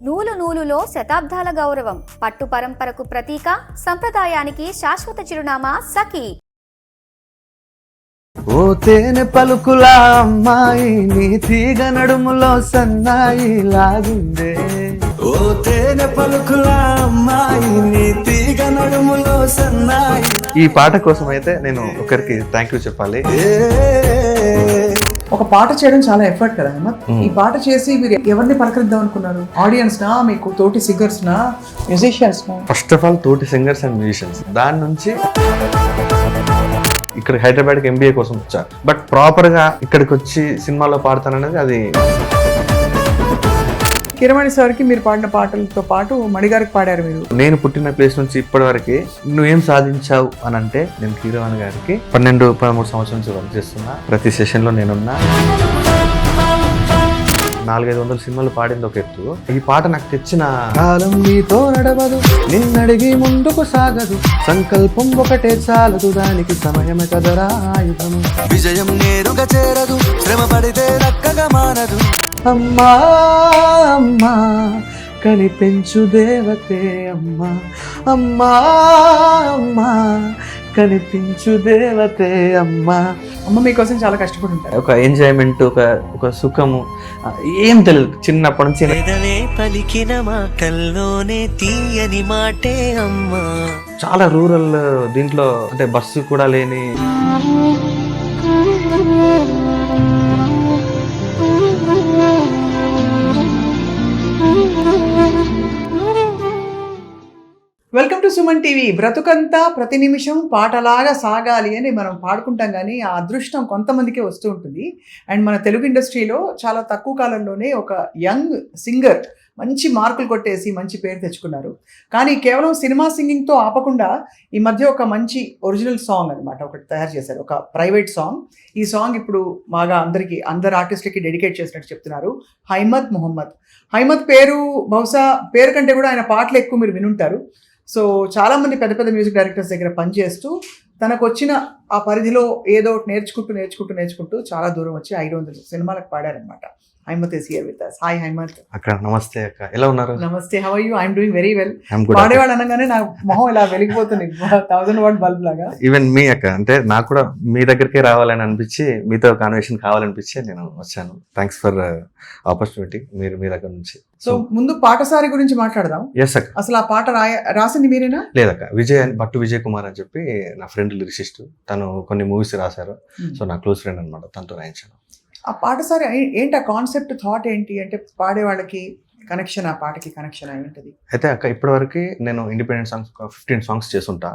నూలు నూలులో శతాబ్దాల గౌరవం, పట్టు పరంపరకు ప్రతీక, సంప్రదాయానికి శాశ్వత చిరునామా సఖీ. ఓ తేనె పలుకులా అమ్మాయి నీ తీగ నడుములో సన్నాయి లాగుందే. ఓ తేనె పలుకులా అమ్మాయి నీ తీగ నడుములో సన్నాయి. ఈ పాట కోసం అయితే నేను ఒకరికి థ్యాంక్ యూ చెప్పాలి. ఒక పాట చేయడం చాలా ఎఫర్ట్ కదా అహ్మద్. ఈ పాట చేసి మీరు ఎవరిని పలకరిద్దాం అనుకున్నారు? ఆడియన్స్ నా, మీకు తోటి సింగర్స్ నా, మ్యూజిషియన్స్ నా? ఫస్ట్ ఆఫ్ ఆల్ తోటి సింగర్స్ అండ్ మ్యూజిషియన్స్. దాని నుంచి ఇక్కడ హైదరాబాద్కి MBA కోసం వచ్చా, బట్ ప్రాపర్గా ఇక్కడికి వచ్చి సినిమాలో పాడతాననేది అది. కీరవాణి సార్కి మీరు పాడిన పాటలతో పాటు మణిగారికి పాడారు మీరు. నేను పుట్టిన ప్లేస్ నుంచి ఇప్పటి వరకు నువ్వేం సాధించావు అని అంటే, నేను కీరవాణి గారికి 12-13 సంవత్సరాల నుంచి వర్క్ చేస్తున్నా. ప్రతి సెషన్లో నేనున్నా. 400-500 సినిమాలు పాడింది ఒక ఎత్తు. ఈ పాట నాకు తెచ్చిన కాలం నీతో నడవదు, నిన్నడిగి ముందుకు సాగదు, సంకల్పం ఒకటే చాలదు, దానికి సమయమే కదరా ఆయుధము, విజయం నేరుగా చేరదు, శ్రమ పడితే దక్కగా మానదు. అమ్మా అమ్మా కనిపించు దేవతే అమ్మా, అమ్మా అమ్మా కనిపించు దేవతే అమ్మా. అమ్మ మీకోసం చాలా కష్టపడి ఉంటారు. ఒక ఎంజాయ్మెంట్, ఒక సుఖము ఏం తెలియదు చిన్నప్పటి నుంచి. పలికిన మాటల్లోనే తీయని మాటే అమ్మా. చాలా రూరల్ దీంట్లో, అంటే బస్సు కూడా లేని. Welcome to Suman TV. బ్రతుకంతా ప్రతి నిమిషం పాటలాగా సాగాలి అని మనం పాడుకుంటాం, కానీ ఆ అదృష్టం కొంతమందికే వస్తూ ఉంటుంది. అండ్ మన తెలుగు ఇండస్ట్రీలో చాలా తక్కువ కాలంలోనే ఒక యంగ్ సింగర్ మంచి మార్కులు కొట్టేసి మంచి పేరు తెచ్చుకున్నారు. కానీ కేవలం సినిమా సింగింగ్తో ఆపకుండా ఈ మధ్య ఒక మంచి ఒరిజినల్ సాంగ్ అనమాట ఒకటి తయారు చేశారు, ఒక ప్రైవేట్ సాంగ్. ఈ సాంగ్ ఇప్పుడు బాగా అందరు ఆర్టిస్టులకి డెడికేట్ చేసినట్టు చెప్తున్నారు. హైమద్ మొహమ్మద్. హైమద్ పేరు బహుశా పేరు కంటే కూడా ఆయన పాటలు ఎక్కువ మీరు వినుంటారు. సో చాలామంది పెద్ద పెద్ద మ్యూజిక్ డైరెక్టర్స్ దగ్గర పనిచేస్తూ తనకు వచ్చిన ఆ పరిధిలో ఏదో నేర్చుకుంటూ చాలా దూరం వచ్చి 500 సినిమాలకు పాడారనమాట. Haimad is here with us. Hi Haimad. అక్క నమస్తే. అక్క ఎలా ఉన్నారు? నమస్తే, how are you? I'm doing very well. పాడేవాళ్ళు అనగానే నా మొహం ఇలా వెలిగిపోతుంది 1000 వాట్ బల్బ్ లాగా. ఈవెన్ మీ అక్క, అంటే నాకు కూడా మీ దగ్గరికే రావాలని అనిపించి, మీతో కాన్వర్సేషన్ కావాలనిపించి నేను వచ్చాను. థ్యాంక్స్ ఫర్ ఆపర్చునిటీ మీ దగ్గర నుంచి. సో ముందు పాటసారి గురించి మాట్లాడదాం. ఎస్ అక్క. అసలు ఆ పాట రాసింది మీరేనా? లేదక్క, భట్టు విజయ్ కుమార్ అని చెప్పి నా ఫ్రెండ్ లిరిసిస్ట్. తను కొన్ని మూవీస్ రాశారు. సో నా క్లోజ్ ఫ్రెండ్ అనమాట, తనతో రాయించాను. ఆ పాటసారి ఏంటి, ఆ కాన్సెప్ట్ థాట్ ఏంటి? అంటే పాడే వాళ్ళకి కనెక్షన్, ఆ పాటకి కనెక్షన్ ఏంటిది? అయితే అక్క ఇప్పటివరకు నేను ఇండిపెండెంట్ సాంగ్స్ 15 సాంగ్స్ చేస్తుంటా.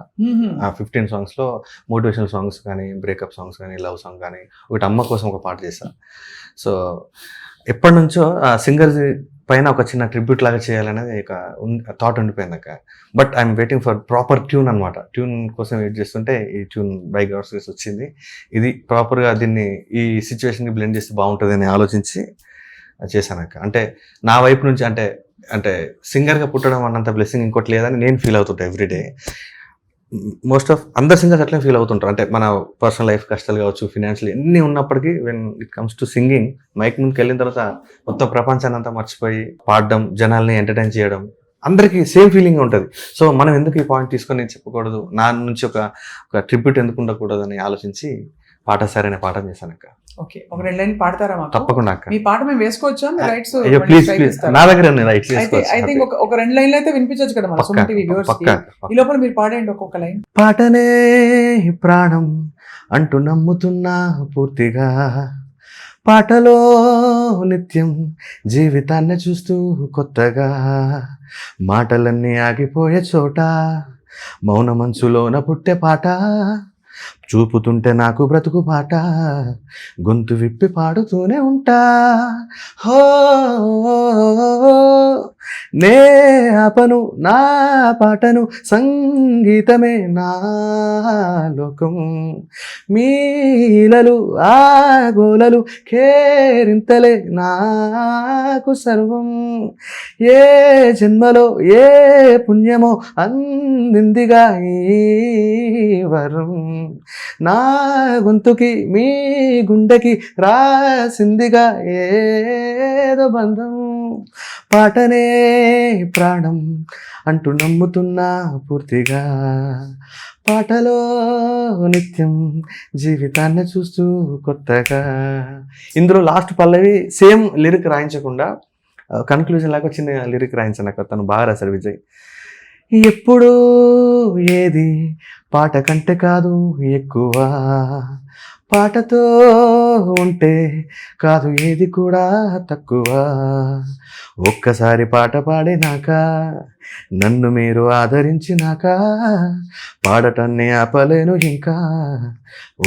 ఆ 15 సాంగ్స్లో మోటివేషనల్ సాంగ్స్ కానీ, బ్రేకప్ సాంగ్స్ కానీ, లవ్ సాంగ్ కానీ, ఒకటి అమ్మ కోసం ఒక పాట చేశాను. సో ఎప్పటి నుంచో ఆ సింగర్ పైన ఒక చిన్న ట్రిబ్యూట్ లాగా చేయాలనేది ఒక థాట్ ఉండిపోయింది అక్క. But I'm waiting for proper tune అనమాట. ట్యూన్ కోసం వెయిట్ చేస్తుంటే ఈ ట్యూన్ బై గాడ్స్ గ్రేస్ వచ్చింది. ఇది ప్రాపర్గా దీన్ని ఈ సిచ్యువేషన్కి బ్లెండ్ చేస్తే బాగుంటుంది అని ఆలోచించి చేశాను అక్క. అంటే నా వైపు నుంచి అంటే సింగర్గా పుట్టడం అన్నంత బ్లెస్సింగ్ ఇంకోటి లేదని నేను ఫీల్ అవుతుంటా ఎవ్రీడే. మోస్ట్ ఆఫ్ అందరు సింగర్స్ అట్లే ఫీల్ అవుతుంటారు. అంటే మన పర్సనల్ లైఫ్ కష్టాలు కావచ్చు, ఫినాన్షియల్ ఎన్ని ఉన్నప్పటికీ when it comes to singing, mic ముందుకు వెళ్ళిన తర్వాత మొత్తం ప్రపంచాన్ని అంతా మర్చిపోయి పాడడం, జనాల్ని ఎంటర్టైన్ చేయడం, అందరికీ సేమ్ ఫీలింగ్ ఉంటుంది. సో మనం ఎందుకు ఈ పాయింట్ తీసుకొని చెప్పకూడదు, నా నుంచి ఒక ట్రిబ్యూట్ ఎందుకు ఉండకూడదు అని ఆలోచించి పాటసారి అనే పాట చేశాను అక్క. ఓకే, ఒక 2 లైన్ పాడతారా మాకు? తప్పకుండా అక్క. మీ పాట మేము వేసుకోవచ్చా? రైట్స్ ప్లీజ్ నా దగ్గర ఐ థింక్ ఒక 2 లైన్లు అయితే వినిపించచ్చు కదా మన సుమన్ టీవీ వ్యూవర్స్ కి. ఈ లోపల మీరు పాడండి ఒక్కొక్క లైన్. పాటనే ప్రాణం అంటూ నమ్ముతున్నా పూర్తిగా, పాటలో నిత్యం జీవితాన్ని చూస్తూ కొత్తగా, మాటలన్నీ ఆగిపోయే చోట మౌన మనసులోన పుట్టే పాట, చూపుతుంటే నాకు బ్రతుకు పాట, గొంతు విప్పి పాడుతూనే ఉంటా. హో నే ఆపను నా పాటను, సంగీతమే నా లోకం, మీలలు ఆ గోలలు కేరింతలే నాకు సర్వం, ఏ జన్మలో ఏ పుణ్యమో అందిందిగా ఈ వరం, నా గొంతుకి మీ గుండెకి రాసిందిగా ఏదో బంధం, పాటనే ప్రాణం అంటూ నమ్ముతున్నా పూర్తిగా, పాటలో నిత్యం జీవితాన్ని చూస్తూ కొత్తగా. ఇందులో లాస్ట్ పల్లవి సేమ్ లిరిక్ రాయించకుండా కన్క్లూజన్ లాగా చిన్న లిరిక్ రాయించాను. తను బాగా రాశాడు విజయ్. ఎప్పుడు ఏది పాట కంటే కాదు ఎక్కువ, పాటతో ఉంటే కాదు ఏది కూడా తక్కువ, ఒక్కసారి పాట పాడినాక నన్ను మీరు ఆదరించినాక పాడటాన్ని ఆపలేను ఇంకా,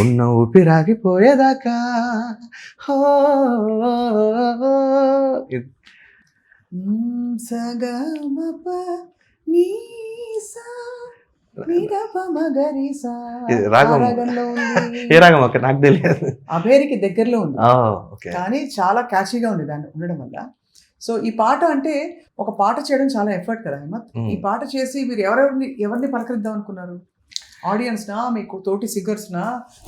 ఉన్న ఊపిరాగిపోయేదాకా. సగమప నీసా నిరపమగరిసా ఇది రాగం. రాగంలో ఉంది. ఏ రాగం అక్క నాకు తెలియదు. అభేరికి దగ్గరలో ఉంది ఓకే. కానీ చాలా క్యాచీగా ఉంది దాన్ని ఉండడం వల్ల. సో ఈ పాట అంటే ఒక పాట చేయడం చాలా ఎఫర్ట్ కదా హేమంత్. ఈ పాట చేసి మీరు ఎవరిని పలకరిద్దాం అనుకున్నారు? ఆడియన్స్ నా, మీకు తోటి సింగర్స్ నా,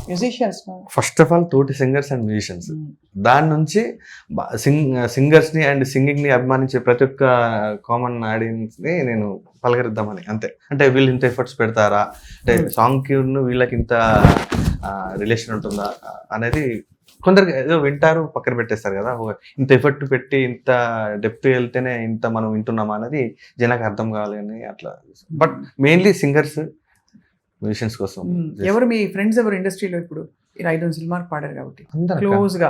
మ్యూజిషియన్స్ నా? ఫస్ట్ ఆఫ్ ఆల్ తోటి సింగర్స్ అండ్ మ్యూజిషియన్స్. దాని నుంచి సింగర్స్ని అండ్ సింగింగ్ని అభిమానించే ప్రతి ఒక్క కామన్ ఆడియన్స్ని నేను పలకరిద్దామని అంతే. అంటే వీళ్ళు ఇంత ఎఫర్ట్స్ పెడతారా, అంటే సాంగ్కి వీళ్ళకి ఇంత రిలేషన్ ఉంటుందా అనేది కొందరికి ఏదో వింటారు పక్కన పెట్టేస్తారు కదా. ఇంత ఎఫర్ట్ పెట్టి ఇంత డెప్త్ వెళ్తేనే ఇంత మనం వింటున్నామా అనేది జనానికి అర్థం కావాలి అని అట్లా. బట్ మెయిన్లీ సింగర్స్ మ్యూజిషియన్స్ కోసం. ఎవరు మీ ఫ్రెండ్స్ ఎవరు ఇండస్ట్రీలో ఇప్పుడు 5 సినిమాలు పాడారు కాబట్టి క్లోజ్ గా?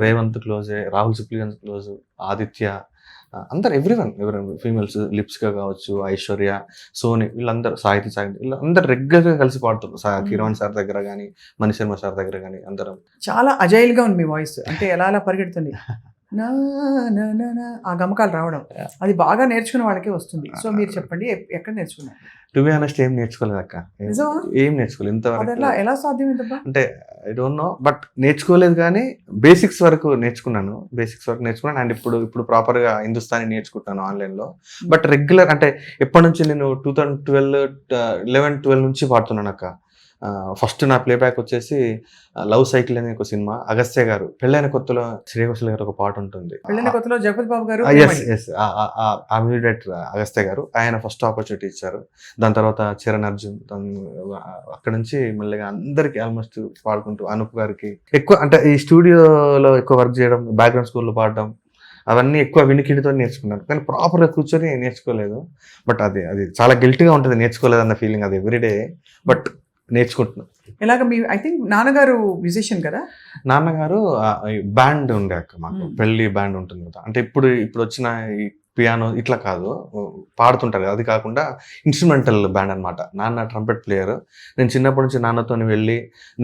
రేవంత్ క్లోజ్, రాహుల్ సిప్లిగన్ క్లోజ్, ఆదిత్య, అందరు ఎవ్రీవన్ ఫీమేల్స్, లిప్స్గా కావచ్చు, ఐశ్వర్య, సోని, వీళ్ళందరూ, సాహితీ వీళ్ళందరూ రెగ్యులర్గా కలిసి పాడుతున్నారు. కిరణ్ సార్ దగ్గర కానీ, మణి శర్మ సార్ దగ్గర కానీ అందరం. చాలా అజైల్ గా ఉంది మీ వాయిస్, అంటే ఎలా పరిగెడుతుంది నా నా నా నా ఆ గమకాలు రావడం, అది బాగా నేర్చుకున్న వాళ్ళకే వస్తుంది. సో మీరు చెప్పండి, ఎక్కడ నేర్చుకున్నారు? టు బి ఆనెస్ట్ ఏం నేర్చుకోలేదు అక్క, ఏం నేర్చుకోలేదు ఇంతవరకు. ఎలా సాధ్యమైందబ్బా? అంటే ఐ డోంట్ నో, బట్ నేర్చుకోలేదు కానీ బేసిక్స్ వరకు నేర్చుకున్నాను. అండ్ ఇప్పుడు ప్రాపర్గా హిందుస్థానీ నేర్చుకుంటాను ఆన్లైన్లో. బట్ రెగ్యులర్ అంటే ఎప్పటి నుంచి నేను 2011-12 నుంచి పాడుతున్నాను అక్క. ఫస్ట్ నా ప్లేబ్యాక్ వచ్చేసి లవ్ సైకిల్ అనే ఒక సినిమా, అగస్త్య గారు పెళ్ళైన కొత్తలో శ్రేయఘోషల్ గారు ఒక పాట ఉంటుంది, పెళ్ళైన కొత్తలో జగపతి బాబు గారు, ఆ మ్యూజిక్ డైరెక్టర్ అగస్త్య గారు, ఆయన ఫస్ట్ ఆపర్చునిటీ ఇచ్చారు. దాని తర్వాత చరణ్ అర్జున్, అక్కడ నుంచి మెల్లగా అందరికి ఆల్మోస్ట్ పాడుకుంటూ, అనూప్ గారికి ఎక్కువ, అంటే ఈ స్టూడియోలో ఎక్కువ వర్క్ చేయడం, బ్యాక్గ్రౌండ్ స్కూల్లో పాడడం, అవన్నీ ఎక్కువ వినికిడితో నేర్చుకున్నాను. కానీ ప్రాపర్గా కూర్చొని నేర్చుకోలేదు. బట్ అది చాలా గిల్టీగా ఉంటుంది నేర్చుకోలేదు అన్న ఫీలింగ్, అది ఎవ్రీడే. బట్ నేర్చుకుంటున్నాను. ఎలాగ మీ ఐ థింక్ నాన్నగారు మ్యూజిషియన్ కదా? నాన్నగారు బ్యాండ్ ఉండే అక్క, మాకు పెళ్లి బ్యాండ్ ఉంటుంది కదా. అంటే ఇప్పుడు వచ్చిన ఈ పియానో ఇట్లా కాదు, పాడుతుంటారు కదా, అది కాకుండా ఇన్స్ట్రుమెంటల్ బ్యాండ్ అనమాట. నాన్న ట్రంపెట్ ప్లేయర్. నేను చిన్నప్పటి నుంచి నాన్నతో వెళ్ళి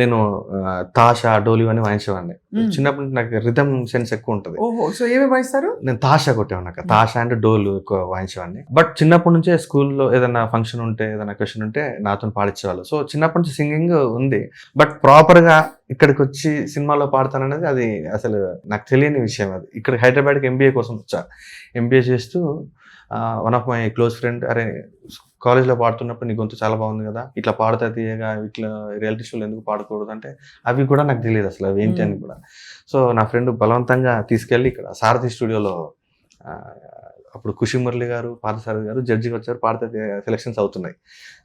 నేను తాషా, డోలు అని వాయించేవాడిని. చిన్నప్పటి నుంచి నాకు రిథమ్ సెన్స్ ఎక్కువ ఉంటుంది. సో ఏమి వాయిస్తారు? నేను తాషా కొట్టేవాడిని, తాషా అండ్ డోలు ఎక్కువ వాయించేవాడిని. బట్ చిన్నప్పటి నుంచే స్కూల్లో ఏదైనా ఫంక్షన్ ఉంటే, ఏదైనా క్వశ్చన్ ఉంటే నాతో పాడించేవాళ్ళు. సో చిన్నప్పటి నుంచి సింగింగ్ ఉంది. బట్ ప్రాపర్గా ఇక్కడికి వచ్చి సినిమాలో పాడతాననేది అది అసలు నాకు తెలియని విషయం. అది ఇక్కడ హైదరాబాద్కి ఎంబీఏ కోసం వచ్చా. ఎంబీఏ చేస్తూ one of my close friend, అరే కాలేజ్లో పాడుతున్నప్పుడు నీ గొంతు చాలా బాగుంది కదా, ఇట్లా పాడుతా తీయగా, ఇట్లా రియాలిటీ షోలు ఎందుకు పాడకూడదు అంటే అవి కూడా నాకు తెలియదు అసలు అవి ఏంటి అని కూడా. సో నా ఫ్రెండ్ బలవంతంగా తీసుకెళ్ళి ఇక్కడ సారథి స్టూడియోలో, అప్పుడు ఖుషి మురళి గారు, పార్థసారథి గారు జడ్జిగా వచ్చారు, పాడితే సెలక్షన్స్ అవుతున్నాయి.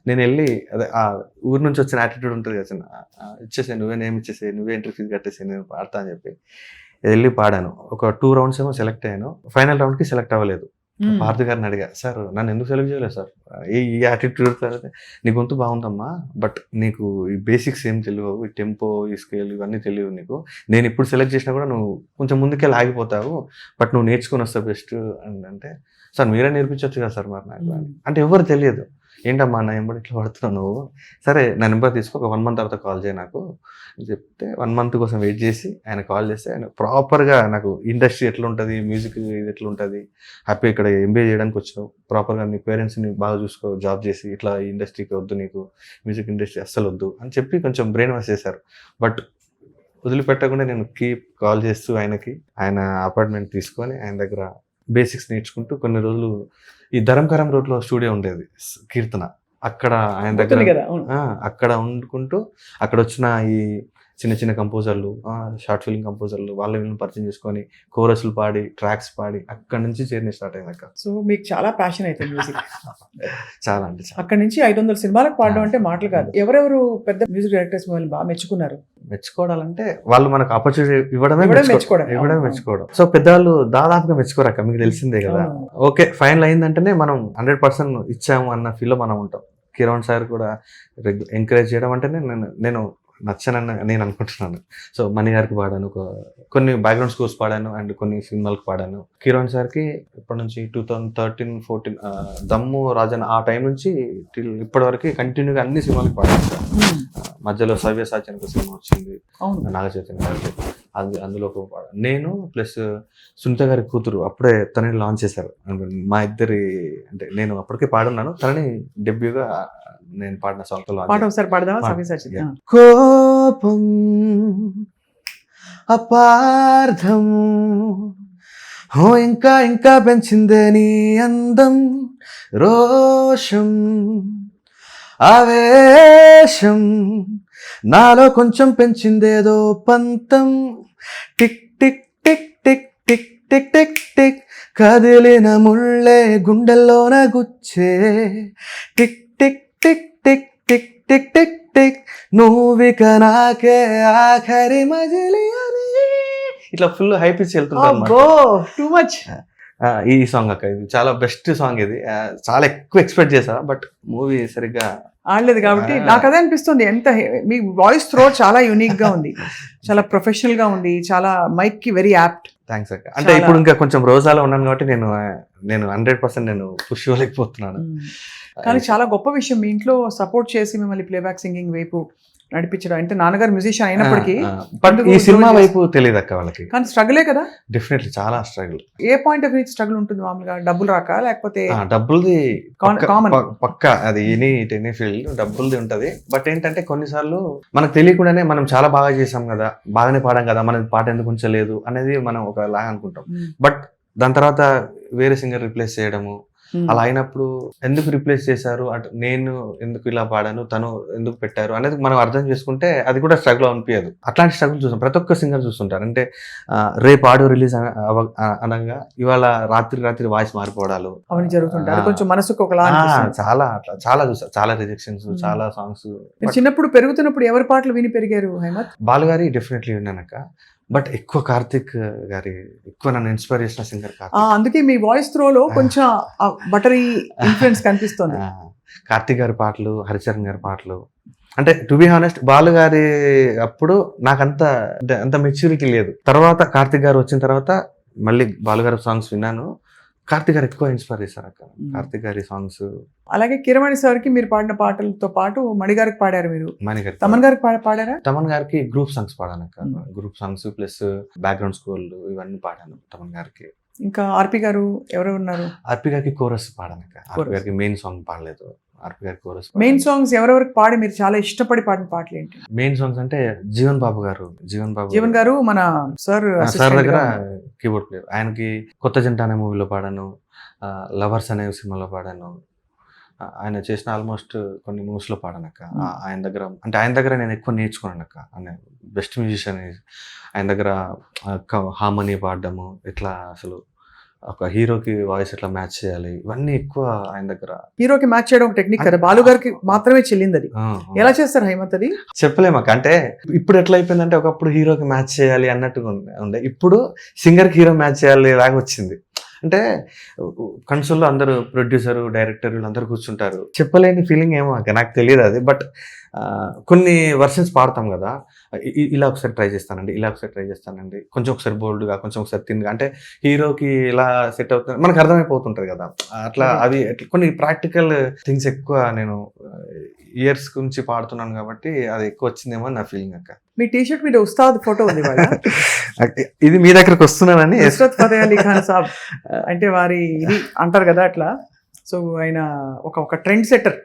నేను వెళ్ళి అదే ఆ ఊరి నుంచి వచ్చిన యాటిట్యూడ్ ఉంటుంది కదా, ఇచ్చేసే నువ్వే నేమ్ ఇచ్చేసే, నువ్వే ఎంట్రీ ఫీజు కట్టేసి నేను పాడతా అని చెప్పి వెళ్ళి పాడాను. ఒక 2 rounds ఏమో సెలెక్ట్ అయ్యాను. ఫైనల్ రౌండ్కి సెలెక్ట్ అవ్వలేదు. పార్థ గారిని అడిగా, సార్ నన్ను ఎందుకు సెలెక్ట్ చేయలేదు సార్, ఈ యాటిట్యూడ్ తర్వాత నీ గొంతు బాగుందమ్మా, బట్ నీకు ఈ బేసిక్స్ ఏం తెలియవు, ఈ టెంపో, ఈ స్కేల్ ఇవన్నీ తెలియవు నీకు, నేను ఇప్పుడు సెలెక్ట్ చేసినా కూడా నువ్వు కొంచెం ముందుకెళ్ళి ఆగిపోతావు, బట్ నువ్వు నేర్చుకొని వస్తావు బెస్ట్ అని అంటే, సార్ మీరే నేర్పించవచ్చు కదా సార్ మరి నాకు అంటే. ఎవరు తెలియదు, ఏంటమ్మా నా నెంబర్ ఇట్లా పడుతున్నావు నువ్వు, సరే నా నెంబర్ తీసుకో, ఒక 1 month తర్వాత కాల్ చేయి నాకు చెప్తే 1 month కోసం వెయిట్ చేసి ఆయన కాల్ చేస్తే, ఆయన ప్రాపర్గా నాకు ఇండస్ట్రీ ఎట్లా ఉంటుంది, మ్యూజిక్ ఇది ఎట్లా ఉంటుంది, హ్యాపీ ఇక్కడ ఎంబీఏ చేయడానికి వచ్చావు, ప్రాపర్గా నీ పేరెంట్స్ని బాగా చూసుకో, జాబ్ చేసి ఇట్లా ఈ ఇండస్ట్రీకి వద్దు, నీకు మ్యూజిక్ ఇండస్ట్రీ అస్సలు వద్దు అని చెప్పి కొంచెం బ్రెయిన్ వాష్ చేశారు. బట్ వదిలిపెట్టకుండా నేను కాల్ చేస్తూ ఆయనకి, ఆయన అపార్ట్మెంట్ తీసుకొని ఆయన దగ్గర బేసిక్స్ నేర్చుకుంటూ కొన్ని రోజులు ఈ ధరంకరం రోడ్లో స్టూడియో ఉండేది కీర్తన, అక్కడ ఆయన దగ్గర అక్కడ వండుకుంటూ, అక్కడ వచ్చిన ఈ చిన్న చిన్న కంపోజర్లు, షార్ట్ ఫిల్మ్ కంపోజర్లు వీళ్ళని పరిచయం చేసుకొని కోరస్లు పాడి, ట్రాక్స్ పాడి అక్కడ నుంచి జర్నీ స్టార్ట్ అయింది అక్క. సో మీకు చాలా ప్యాషన్ అయితే మ్యూజిక్. చాలా అంటే చాలా. అక్కడ నుంచి 500 సినిమాలకు పాడడం అంటే మాటలు కాదు. ఎవరెవరు పెద్ద మ్యూజిక్ డైరెక్టర్స్ మిమ్మల్ని బాగా మెచ్చుకున్నారు? మెచ్చుకోవడాలంటే వాళ్ళు మనకు ఆపర్చునిటీ ఇవ్వడమే మెచ్చుకోవడం. మెచ్చుకోవడం. సో పెద్దవాళ్ళు దాదాపుగా మెచ్చుకోరక్క, మీకు తెలిసిందే కదా. ఓకే ఫైనల్ అయిందంటేనే మనం 100% ఇచ్చాము అన్న ఫీల్ లో మనం ఉంటాం. కిరణ్ సార్ కూడా ఎంకరేజ్ చేయడం అంటేనే నేను నచ్చనని నేను అనుకుంటున్నాను. సో మణి గారికి పాడాను, కొన్ని బ్యాక్గ్రౌండ్ స్కోర్స్ పాడాను అండ్ కొన్ని సినిమాలకు పాడాను. కిరణ్ సార్కి ఇప్పటి నుంచి 2013-14 దమ్ము రాజన్ ఆ టైం నుంచి ఇప్పటి వరకు కంటిన్యూగా అన్ని సినిమాలకు పాడాను సార్. మధ్యలో సవ్యసాచి ఒక సినిమా వచ్చింది నాగ చైతన్య గారికి, అందులో పాడాను నేను. ప్లస్ సునీత గారి కూతురు అప్పుడే తనని లాంచ్ చేశారు. మా ఇద్దరి అంటే నేను అప్పటికే పాడున్నాను, తనని డెబ్యూగా నేను పాడిన సాంగ్ పాట ఒకసారి పాడదామా? సవ్యసాచి. కోపం అపార్థం ఇంకా ఇంకా పెంచిందే నీ అందం, రోషం ఆవేశం నాలో కొంచెం పెంచిందేదో పంతం, tick tick tick tick tick tick tick tick కదిలిన ముళ్ళే గుండెల్లోన గుచ్చే, tick tick tick tick tick tick tick tick నువ్విక నాకే ఆఖరి మజిలి అని ఇట్లా ఫుల్ హై పిచ్ వెళ్తుంటారు. Too much. ఈ సాంగ్ అక్క ఇది చాలా బెస్ట్ సాంగ్. ఇది చాలా ఎక్కువ ఎక్స్పెక్ట్ చేసా బట్ మూవీ సరిగ్గా ఆడలేదు కాబట్టి నాకు అదే అనిపిస్తుంది. ఎంత మీ వాయిస్ త్రో చాలా యూనిక్ గా ఉంది, చాలా ప్రొఫెషనల్ గా ఉంది, చాలా మైక్ కి వెరీ యాప్ట్. థ్యాంక్స్ అక్క. అంటే ఇప్పుడు ఇంకా కొంచెం రోజాలో ఉన్నాను కాబట్టి నేను 100% నేను పుష్ ఇవ్వలేకపోతున్నాను. కానీ చాలా గొప్ప విషయం మీ ఇంట్లో సపోర్ట్ చేసి మిమ్మల్ని ప్లేబ్యాక్ సింగింగ్ వైపు నడిపించడం. అంటే నాన్నగారు మ్యూజిషియన్ అయినప్పటికీ ఈ సినిమా వైపు తెలియదు అక్క వాళ్ళకి. కానీ స్ట్రగులే కదా. డెఫినెట్లీ చాలా struggle. A point of view struggle ఉంటుంది మామూలుగా? డబ్బులు రాక, లేకపోతే? డబ్బులది కామన్ పక్క, అది ఎనీ ఫీల్డ్ డబ్బులది ఉంటది. బట్ ఏంటంటే కొన్నిసార్లు మనకు తెలియకుండానే మనం చాలా బాగా చేసాం కదా, బాగానే పాడాం కదా, మన పాట ఎందుకు ఉంచలేదు అనేది మనం ఒక లాగా అనుకుంటాం. బట్ దాని తర్వాత వేరే సింగర్ రిప్లేస్ చేయడము, అలా అయినప్పుడు ఎందుకు రిప్లేస్ చేశారు, అటు నేను ఎందుకు ఇలా పాడాను, తను ఎందుకు పెట్టారు అనేది మనం అర్థం చేసుకుంటే అది కూడా స్ట్రగుల్ అనిపించదు. అట్లాంటి స్ట్రగుల్ చూస్తాం, ప్రతి ఒక్క సింగర్ చూస్తుంటారు. అంటే రేపు ఆడియో రిలీజ్ అనగా ఇవాళ రాత్రి వాయిస్ మారిపోవడాలు అవన్నీ జరుగుతుంటాయి. కొంచెం మనసుకు ఒక చాలా చూస్తారు, చాలా రిజెక్షన్స్, చాలా సాంగ్స్. చిన్నప్పుడు పెరుగుతున్నప్పుడు ఎవరి పాటలు విని పెరిగారు హేమత్? బాలుగారి డెఫినెట్లీ విన్నానక్క. బట్ ఎక్కువ కార్తిక్ గారి ఎక్కువ నన్ను ఇన్స్పైర్ చేసిన సింగర్ కార్తిక్. అందుకే మీ వాయిస్ త్రోలో కొంచెం బటరీ ఇన్ఫ్లుయెన్స్ కనిపిస్తుంది. కార్తిక్ గారి పాటలు, హరిచరణ్ గారి పాటలు. అంటే టు బి హానెస్ట్ బాలు గారి అప్పుడు నాకు అంత మెచ్యూరిటీ లేదు. తర్వాత కార్తిక్ గారు వచ్చిన తర్వాత మళ్ళీ బాలు గారి సాంగ్స్ విన్నాను. కార్తిక్ గారు ఎక్కువ ఇన్స్పైర్ చేశారు అక్క, కార్తిక్ గారి సాంగ్స్. అలాగే కిరమణి సార్కి మీరు పాడిన పాటలతో పాటు మణి గారికి పాడారు మీరు. తమన్ గారికి పాడారా? తమన్ గారికి గ్రూప్ సాంగ్స్ పాడాను అక్క. గ్రూప్ సాంగ్స్ ప్లస్ బ్యాక్గ్రౌండ్ స్కోర్లు ఇవన్నీ పాడాను తమన్ గారికి. ఇంకా ఆర్పి గారు ఎవరు ఉన్నారు? ఆర్పి గారికి కోరస్ పాడాను అక్క. ఆర్పి గారికి మెయిన్ సాంగ్ పాడలేదు. ఆర్పి గారి కోరస్. మెయిన్ సాంగ్స్ ఎవరెవరికి పాడి మీరు చాలా ఇష్టపడి పాడిన పాటలు ఏంటి? మెయిన్ సాంగ్స్ అంటే జీవన్ గారు మన సార్ దగ్గర కీబోర్డ్ ప్లేయర్. ఆయనకి కొత్త జంట అనే మూవీలో పాడాను, లవర్స్ అనే సినిమాలో పాడాను. ఆయన చేసిన ఆల్మోస్ట్ కొన్ని మూవీస్ లో పాడానక్క. ఆయన దగ్గర నేను ఎక్కువ నేర్చుకున్నాను అక్క. ఆయన బెస్ట్ మ్యూజిషియన్. ఆయన దగ్గర హార్మోనీ పాడడము, ఎట్లా అసలు ఒక హీరోకి వాయిస్ ఎట్లా మ్యాచ్ చేయాలి, ఇవన్నీ ఎక్కువ ఆయన దగ్గర. హీరోకి మ్యాచ్ చేయడం ఒక టెక్నిక్ కదా, బాలు గారికి మాత్రమే చెల్లింది అది. ఎలా చేస్తారు హేమంత్ అది? చెప్పలేమక్క. అంటే ఇప్పుడు ఎట్లా అయిపోయిందంటే ఒకప్పుడు హీరోకి మ్యాచ్ చేయాలి అన్నట్టుగా ఉండే, ఇప్పుడు సింగర్కి హీరో మ్యాచ్ చేయాలి లాగా వచ్చింది. అంటే కన్సోల్లో అందరూ ప్రొడ్యూసర్, డైరెక్టర్ వీళ్ళందరూ కూర్చుంటారు. చెప్పలేని ఫీలింగ్ ఏమో నాకు తెలియదు అది. బట్ కొన్ని వర్షన్స్ పాడతాం కదా, ఇలా ఒకసారి ట్రై చేస్తానండి, కొంచెం ఒకసారి బోల్డ్గా, కొంచెం ఒకసారి తిన్గా, అంటే హీరోకి ఇలా సెట్ అవుతుంది మనకు అర్థమైపోతుంటుంది కదా. అట్లా అవి కొన్ని ప్రాక్టికల్ థింగ్స్ ఎక్కువ నేను ఇయర్స్ గురించి పాడుతున్నాను కాబట్టి అది ఎక్కువ వచ్చిందేమో నా ఫీలింగ్ అక్క. మీ టీషర్ట్ మీద ఉస్తాద్ ఫోటో ఉంది. ఇది మీ దగ్గరకు వస్తున్నానని. ఇస్రత్ ఫతే అలీ ఖాన్ సాబ్ అంటే వారి ఇది అంటారు కదా అట్లా. సో ఆయన ఒక ట్రెండ్ సెట్టర్.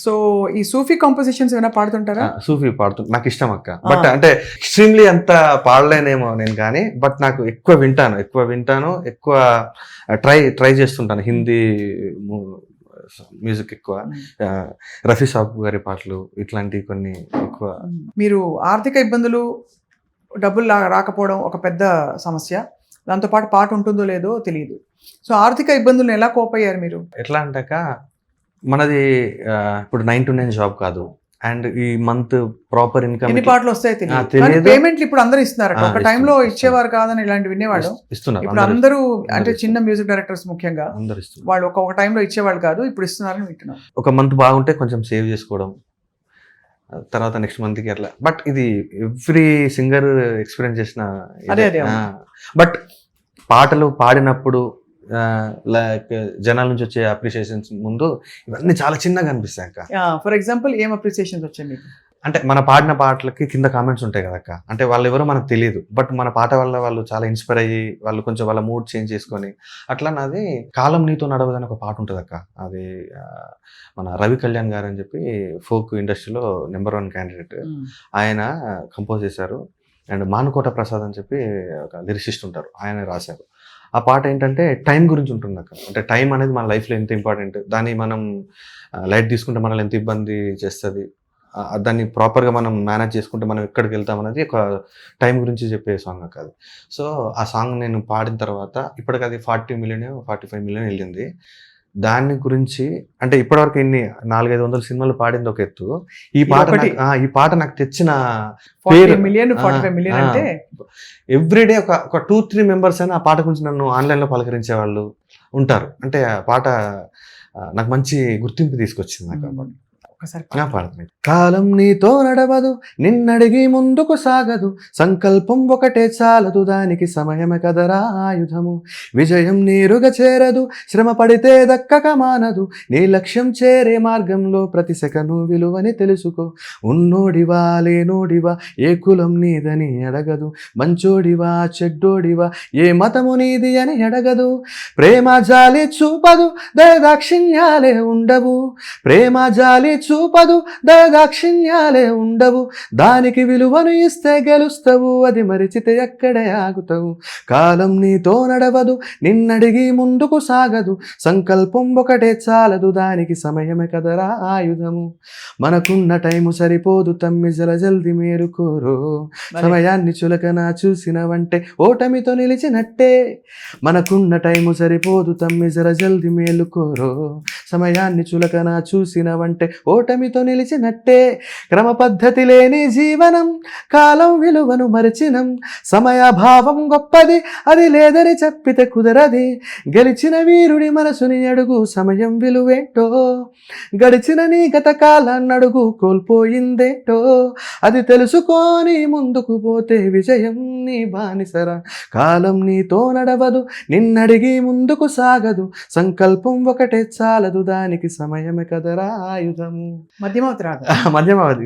సో ఈ సూఫీ కాంపోజిషన్స్ ఏమైనా పాడుతుంటారా? సూఫీ నాకు ఇష్టం అక్క. బట్ అంటే ఎక్స్ట్రీమ్లీ అంత పాడలేనేమో నేను, కానీ బట్ నాకు ఎక్కువ వింటాను, ఎక్కువ ట్రై చేస్తుంటాను. హిందీ మ్యూజిక్ ఎక్కువ. రఫీ సాబ్ గారి పాటలు ఇట్లాంటివి కొన్ని ఎక్కువ. మీరు ఆర్థిక ఇబ్బందులు, డబ్బులు రాకపోవడం ఒక పెద్ద సమస్య. దాంతోపాటు పాట ఉంటుందో లేదో తెలియదు. సో ఆర్థిక ఇబ్బందులను ఎలా కోప్ అయ్యారు మీరు? ఎట్లా అంటాక మనది ఇప్పుడు 9 to 9 జాబ్ కాదు, అండ్ ఈ మంత్ ప్రాపర్ ఇన్కమ్ ఎన్ని పాటలు వస్తాయో తెలియదు. తెలియదు. పేమెంట్లు ఇప్పుడు అందరూ ఇస్తున్నారు. ఒక టైంలో ఇస్తున్నారు. ఇచ్చేవారు కాదని ఇలాంటి వినేవాళ్ళు. ఇస్తున్నారు. ఇప్పుడు అందరూ అంటే చిన్న మ్యూజిక్ డైరెక్టర్స్ ముఖ్యంగా అందరు ఇస్తున్నారు. వాళ్ళు ఒక టైంలో ఇచ్చేవాళ్ళు కాదు, ఇప్పుడు ఇస్తున్నారని వింటున్నాం. ఒక మంత్ బాగుంటే కొంచెం సేవ్ చేసుకోవడం, తర్వాత నెక్స్ట్ మంత్కి అట్లా. బట్ ఇది ఎవ్రీ సింగర్ ఎక్స్పీరియన్స్ చేసిన. అదే. బట్ పాటలు పాడినప్పుడు లైక్ జనాల నుంచి వచ్చే అప్రిషియేషన్స్ ముందు ఇవన్నీ చాలా చిన్నగా అనిపిస్తాయి అక్క. ఫర్ ఎగ్జాంపుల్ ఏం అప్రిసియేషన్స్ వచ్చాయి మీకు? అంటే మన పాడిన పాటలకి కింద కామెంట్స్ ఉంటాయి కదక్క. అంటే వాళ్ళు ఎవరో మనకు తెలియదు, బట్ మన పాట వల్ల వాళ్ళు చాలా ఇన్స్పైర్ అయ్యి వాళ్ళు కొంచెం వాళ్ళ మూడ్ చేంజ్ చేసుకొని అట్లా. నాది కాలం నీతో నడవదని ఒక పాట ఉంటుంది అక్క. అది మన రవి కళ్యాణ్ గారు అని చెప్పి ఫోక్ ఇండస్ట్రీలో నెంబర్ 1 క్యాండిడేట్. ఆయన కంపోజ్ చేశారు. అండ్ మానుకోట ప్రసాద్ అని చెప్పి ఒక లిరిసిస్ట్ ఉంటారు, ఆయన రాశారు. ఆ పాట ఏంటంటే టైం గురించి ఉంటుంది అక్క. అంటే టైం అనేది మన లైఫ్లో ఎంత ఇంపార్టెంట్, దాన్ని మనం లైట్ తీసుకుంటే మనల్ని ఎంత ఇబ్బంది చేస్తుంది, దాన్ని ప్రాపర్గా మనం మేనేజ్ చేసుకుంటే మనం ఎక్కడికి వెళ్తాం అనేది ఒక టైం గురించి చెప్పే సాంగ్ అక్క అది. సో ఆ సాంగ్ నేను పాడిన తర్వాత ఇప్పటికి అది 40 million 45 million వెళ్ళింది. దాని గురించి అంటే ఇప్పటివరకు ఇన్ని 400-500 సినిమాలు పాడింది ఒక ఎత్తు. ఈ పాట నాకు తెచ్చిన 40 million 45 million అంటే ఎవ్రీడే ఒక 2-3 మెంబర్స్ అయినా ఆ పాట గురించి నన్ను ఆన్లైన్లో పలకరించే వాళ్ళు ఉంటారు. అంటే ఆ పాట నాకు మంచి గుర్తింపు తీసుకొచ్చింది నాకు. పాడుతుంది. కాలం నీతో నడవదు, నిన్నడిగి ముందుకు సాగదు, సంకల్పం ఒకటే చాలదు, దానికి సమయమే కదరా ఆయుధము, విజయం నీరుగా చేరదు, శ్రమ పడితే దక్కక మానదు, నీ లక్ష్యం చేరే మార్గంలో ప్రతి సెకను విలువని తెలుసుకో, ఉన్నోడివా లేనోడివా ఏ కులం నీదని అడగదు, మంచోడివా చెడ్డోడివా ఏ మతము నీది అని అడగదు, ప్రేమ జాలి చూపదు దయదాక్షిణ్యాలే ఉండవు, ప్రేమ జాలి చూపదు దయదాక్షిణ్యాలే ఉండవు, దానికి విలువను ఇస్తే గెలుస్తావు, అది మరిచితే ఎక్కడే ఆగుతావు, కాలం నీతో నడవదు, నిన్నడిగి ముందుకు సాగదు, సంకల్పం ఒకటే చాలదు, దానికి సమయమే కదరా ఆయుధము, మనకున్న టైము సరిపోదు తమ్మి జల్ది మేరుకోరు, సమయాన్ని చులకన చూసినవంటే ఓటమితో నిలిచినట్టే, మనకున్న టైము సరిపోదు తమ్మి జల్ది మేలుకోరు, సమయాన్ని చులకన చూసినవంటే ఓటమితో నిలిచినట్టే, క్రమ పద్ధతి లేని జీవనం కాలం విలువను మరచినం, సమయాభావం గొప్పది అది లేదని చెప్పితే కుదరది, గెలిచిన వీరుడి మనసుని అడుగు సమయం విలువేంటో, గడిచిన నీ గత కాలాన్ని అడుగు కోల్పోయిందేంటో, అది తెలుసుకొని ముందుకు పోతే విజయం నీ బానిసరా, కాలం నీతో నడవదు, నిన్నడిగి ముందుకు సాగదు, సంకల్పం ఒకటే చాలదు, దానికి సమయమే కదరా ఆయుధము. మధ్యమావతి రాగం. మధ్యమావతి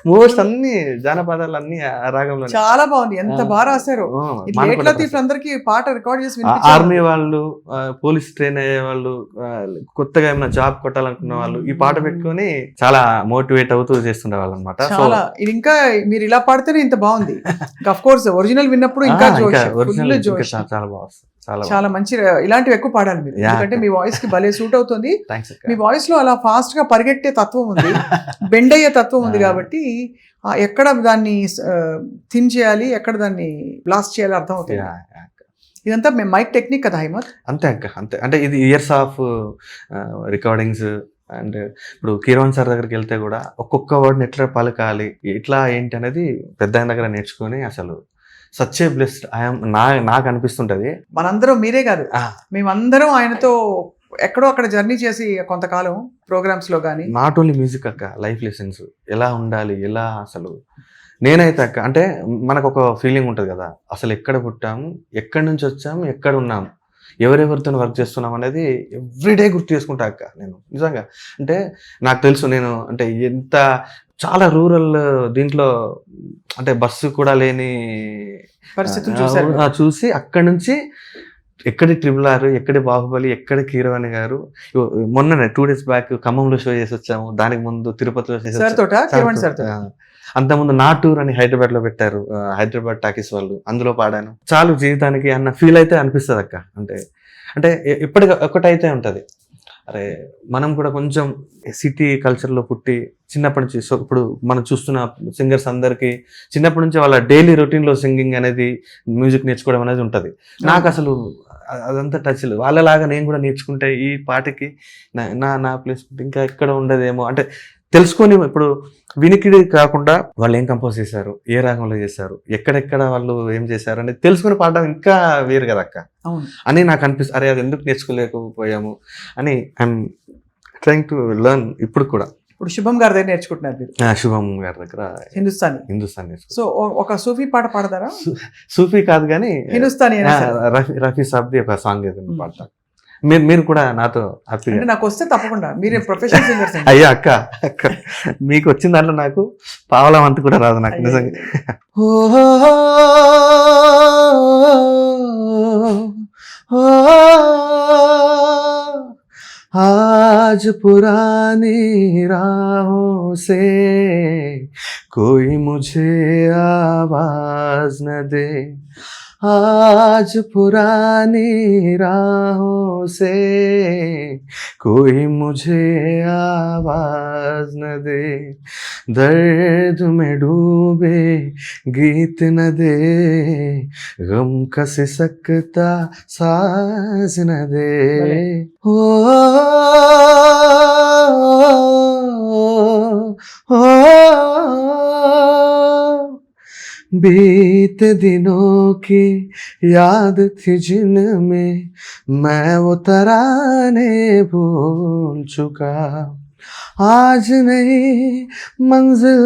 మోస్ట్ అన్ని జానపదాలు అన్ని ఆ రాగంలో చాలా బాగుంది. ఎంత బాగా రాశారు. అందరికి పాట రికార్డ్ చేసి ఆర్మీ వాళ్ళు, పోలీస్ ట్రైన్ అయ్యే వాళ్ళు, కొత్తగా ఏమైనా జాబ్ కొట్టాలనుకున్న వాళ్ళు ఈ పాట పెట్టుకొని చాలా మోటివేట్ అవుతూ చేస్తుండే వాళ్ళు అనమాట. చాలా ఇది ఇంకా మీరు ఇలా పాడితేనే ఇంత బాగుంది. అఫ్ కోర్స్ ఒరిజినల్ విన్నప్పుడు ఇంకా చాలా బాగుంది. చాలా మంచి ఇలాంటివి ఎక్కువ పాడాలి మీరు, ఎందుకంటే మీ వాయిస్ కి భలే సూట్ అవుతుంది. మీ వాయిస్ లో అలా ఫాస్ట్ గా పరిగెట్టే తత్వం ఉంది, బెండ్ అయ్యే తత్వం ఉంది, కాబట్టి ఎక్కడ దాన్ని థిన్ చేయాలి, ఎక్కడ దాన్ని బ్లాస్ట్ చేయాలి అర్థం అవుతుంది. ఇదంతా మైక్ టెక్నిక్ కదా హైమత్? అంతే అక్క, అంతే. అంటే ఇది ఇయర్స్ ఆఫ్ రికార్డింగ్స్. అండ్ ఇప్పుడు కీరవాణి సార్ దగ్గరికి వెళ్తే కూడా ఒక్కొక్క వర్డ్ని ఎట్లా పలకాలి, ఎట్లా ఏంటి అనేది పెద్ద ఆయన దగ్గర నేర్చుకొని అసలు సచ్ ఏ బ్లెస్డ్ ఐఎమ్ నాకు అనిపిస్తుంటది. మనందరం మీరే కాదు, మేమందరం ఆయనతో ఎక్కడో అక్కడ జర్నీ చేసి కొంతకాలం ప్రోగ్రామ్స్ లో కానీ. నాట్ ఓన్లీ మ్యూజిక్ అక్క, లైఫ్ లెసన్స్ ఎలా ఉండాలి, ఎలా అసలు నేనైతే అక్క అంటే మనకు ఒక ఫీలింగ్ ఉంటుంది కదా, అసలు ఎక్కడ పుట్టాము, ఎక్కడి నుంచి వచ్చాము, ఎక్కడ ఉన్నాము, ఎవరెవరితో వర్క్ చేస్తున్నాం అనేది ఎవ్రీడే గుర్తు చేసుకుంటా అక్క నేను నిజంగా. అంటే నాకు తెలుసు నేను అంటే ఎంత చాలా రూరల్ దీంట్లో అంటే బస్సు కూడా లేని పరిస్థితులు చూసి అక్కడి నుంచి ఎక్కడి RRR, ఎక్కడి బాహుబలి, ఎక్కడి కీరవాణి గారు. మొన్ననే 2 days బ్యాక్ ఖమ్మంలో షో చేసి వచ్చాము, దానికి ముందు తిరుపతిలో చేసి వచ్చాము, అంతకుముందు నా టూర్ అని హైదరాబాద్ లో పెట్టారు, హైదరాబాద్ టాకీస్ వాళ్ళు, అందులో పాడాను. చాలు జీవితానికి అన్న ఫీల్ అయితే అనిపిస్తుంది అక్క. అంటే అంటే ఇప్పటికి ఒకటైతే ఉంటది, అరే మనం కూడా కొంచెం సిటీ కల్చర్లో పుట్టి చిన్నప్పటి నుంచి, సో ఇప్పుడు మనం చూస్తున్న సింగర్స్ అందరికీ చిన్నప్పటి నుంచి వాళ్ళ డైలీ రొటీన్లో సింగింగ్ అనేది, మ్యూజిక్ నేర్చుకోవడం అనేది ఉంటుంది. నాకు అసలు అదంతా టచ్ లేదు. వాళ్ళలాగా నేను కూడా నేర్చుకుంటే ఈ పాటకి నా ప్లేస్ ఇంకా ఎక్కడ ఉండదేమో అంటే తెలుసుకొని, ఇప్పుడు వినికిడి కాకుండా వాళ్ళు ఏం కంపోజ్ చేశారు, ఏ రాగంలో చేశారు, ఎక్కడెక్కడ వాళ్ళు ఏం చేశారు అనేది తెలుసుకుని పాడడం ఇంకా వేరు కదా అక్క అని నాకు అనిపిస్తుంది. అరే అది ఎందుకు నేర్చుకోలేకపోయాము అని ఐఎమ్ ట్రైంగ్ టు లెర్న్ ఇప్పుడు కూడా. ఇప్పుడు శుభం గారి దగ్గర నేర్చుకుంటున్నారు మీరు? శుభం గారి దగ్గర హిందుస్థానీ నేర్చుకుంటాను. సో ఒక సూఫీ పాట పాడతారా? సూఫీ కాదు కానీ హిందుస్థానీ రఫీ సాబ్ది ఒక సాంగ్ ఏదైనా పాడతాను. మీరు కూడా నాతో హ్యాపీగా, నాకు వస్తే తప్పకుండా. మీరు ప్రొఫెషనల్ సింగర్స్. అయ్యా అక్క మీకు వచ్చిన దాంట్లో నాకు పావలం అంత కూడా రాదు నాకు నిజంగా. आज पुरानी राहों से कोई मुझे आवाज न दे, आज पुरानी राहों से कोई मुझे आवाज न दे, दर्द में डूबे गीत न दे, गम का सिसकता साज न दे. ओ बीते दिनों की याद थी जिनमें मैं वो तराने भूल चुका, आज नहीं मंजिल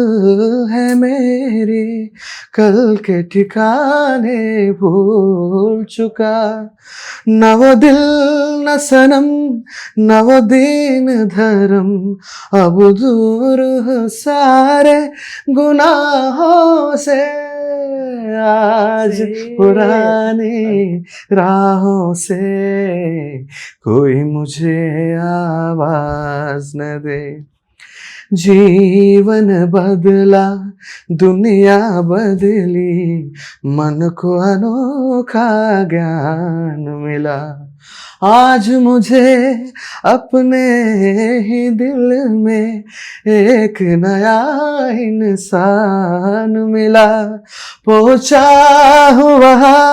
है मेरी, कल के ठिकाने भूल चुका, न वो दिल न सनम न वो दीन धर्म, अब दूर सारे गुनाहों से, आज पुरानी राहों से कोई मुझे आवाज न दे. जीवन बदला दुनिया बदली, मन को अनोखा ज्ञान मिला, आज मुझे अपने ही दिल में एक नया इंसान मिला, पहुंचा हूँ वहाँ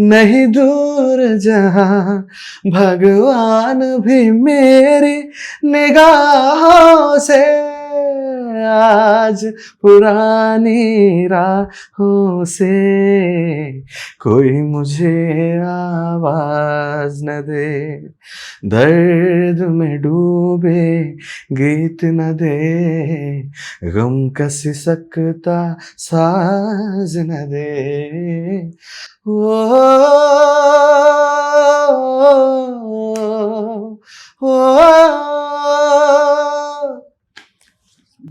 नहीं दूर जहाँ, भगवान भी मेरी निगाहों से, आज पुरानी राहों से कोई मुझे आवाज न दे, दर्द में डूबे गीत न दे, गम का सिसकता साज न दे.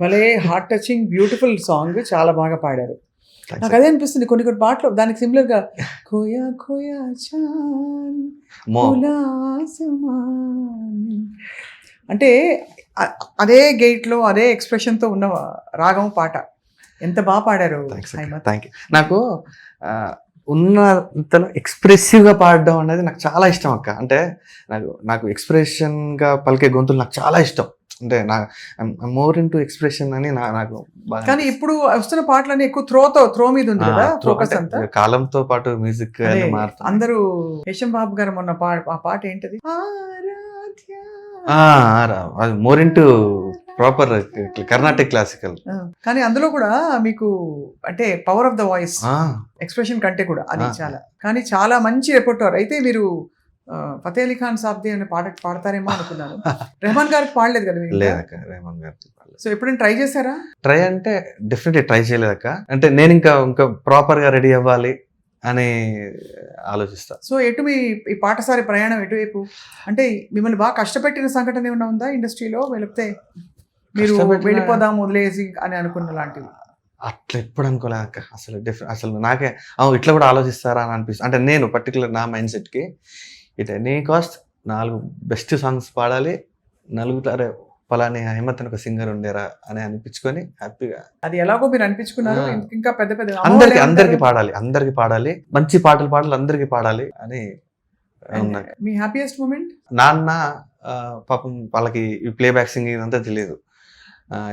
భలే హార్ట్ టచింగ్ బ్యూటిఫుల్ సాంగ్, చాలా బాగా పాడారు. నాకు అదే అనిపిస్తుంది కొన్ని కొన్ని పాటలు దానికి సిమిలర్ గా, ఖోయా ఖోయా చాన్ ఖులా ఆసమాన్ అంటే అదే గేట్ లో అదే ఎక్స్ప్రెషన్ తో ఉన్న రాగం పాట. ఎంత బాగా పాడారు. Thank you. నాకు ఉన్నంతలో ఎక్స్ప్రెసివ్గా పాడడం అనేది నాకు చాలా ఇష్టం అక్క. అంటే నాకు ఎక్స్ప్రెషన్గా పలికే గొంతులు నాకు చాలా ఇష్టం. అంటే మోర్ ఇంటూ ఎక్స్ప్రెషన్ అని నాకు. కానీ ఇప్పుడు వస్తున్న పాటలన్నీ ఎక్కువ త్రో మీద ఉంది కదా ఫోకస్ అంతా. కాలంతో పాటు మ్యూజిక్ మారుతుంది. అందరూ యశం బాబు గారు మొన్న ఆ పాట ఏంటది, more into proper Carnatic classical. కానీ అందులో కూడా మీకు అంటే power of the voice expression కంటే కూడా అది చాలా. కానీ చాలా మంచి రెపర్టోర్. అయితే మీరు ఫతే అలీ ఖాన్ సాబ్ది అనే పాట పాడతారేమో అనుకున్నాను. రెహమాన్ గారికి పాడలేదు కదా? లేదక్క, రెహమాన్ గారికి పాడలేదు. సో ఎప్పుడైనా ట్రై చేశారా? ట్రై అంటే డెఫినెట్లీ ట్రై చేయలేదక్క. అంటే నేను ఇంకా ప్రాపర్ గా రెడీ అవ్వాలి అని ఆలోచిస్తా. సో ఎటు మీ ఈ పాటసారి ప్రయాణం ఎటువైపు? అంటే మిమ్మల్ని బాగా కష్టపెట్టిన సంఘటన ఏమైనా ఉందా ఇండస్ట్రీలో? లేకపోతే మీరు వెళ్ళిపోదాం వదిలేసి అని అనుకున్న లాంటివి? అట్లా ఎప్పుడు అనుకోలేదక్క. అసలు నాకే ఇట్లా కూడా ఆలోచిస్తారా అని అనిపిస్తుంది. అంటే నేను పర్టికులర్ నా మైండ్ సెట్కి it any cost 4 best songs పాడాలి, నలుగురు అరే పలాని హేమత్ అని ఒక సింగర్ ఉండేరా అని అనిపించుకొని హ్యాపీగా. అది ఎలాగో మీరు అనిపించుకున్నారు. ఇంకా పెద్ద పెద్ద అందరికి పాడాలి, మంచి పాటలు పాడాలి, అందరికి పాడాలి అని. మీ హ్యాపీయెస్ట్ మూమెంట్? నాన్న పాపం వాళ్ళకి ఈ ప్లేబ్యాక్ సింగింగ్ ఇదంతా తెలియదు.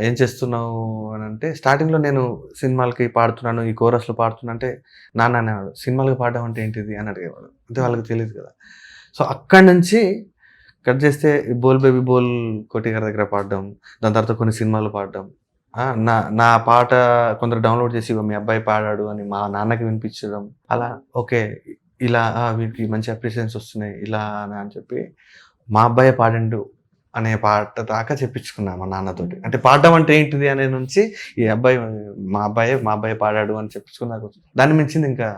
ఏం చేస్తున్నావు అని అంటే, స్టార్టింగ్లో నేను సినిమాలకి పాడుతున్నాను, ఈ కోరస్లో పాడుతున్నా అంటే నాన్న అనేవాడు, సినిమాలకి పాడడం అంటే ఏంటిది అని అడిగేవాడు. అంటే వాళ్ళకి తెలియదు కదా. సో అక్కడి నుంచి కట్ చేస్తే బోల్ బేబీ బోల్ కోటి గారి దగ్గర పాడడం, దాని తర్వాత కొన్ని సినిమాలు పాడడం, నా పాట కొందరు డౌన్లోడ్ చేసి మీ అబ్బాయి పాడాడు అని మా నాన్నకి వినిపించడం, అలా ఓకే ఇలా వీడికి మంచి అప్రిషియేషన్స్ వస్తున్నాయి ఇలా అని చెప్పి మా అబ్బాయి పాడండు అనే పాట దాకా చెప్పించుకున్నా మా నాన్నతోటి. అంటే పాడడం అంటే ఏంటిది అనే నుంచి ఈ అబ్బాయి మా అబ్బాయి పాడాడు అని చెప్పించుకున్నా. దాన్ని మించింది ఇంకా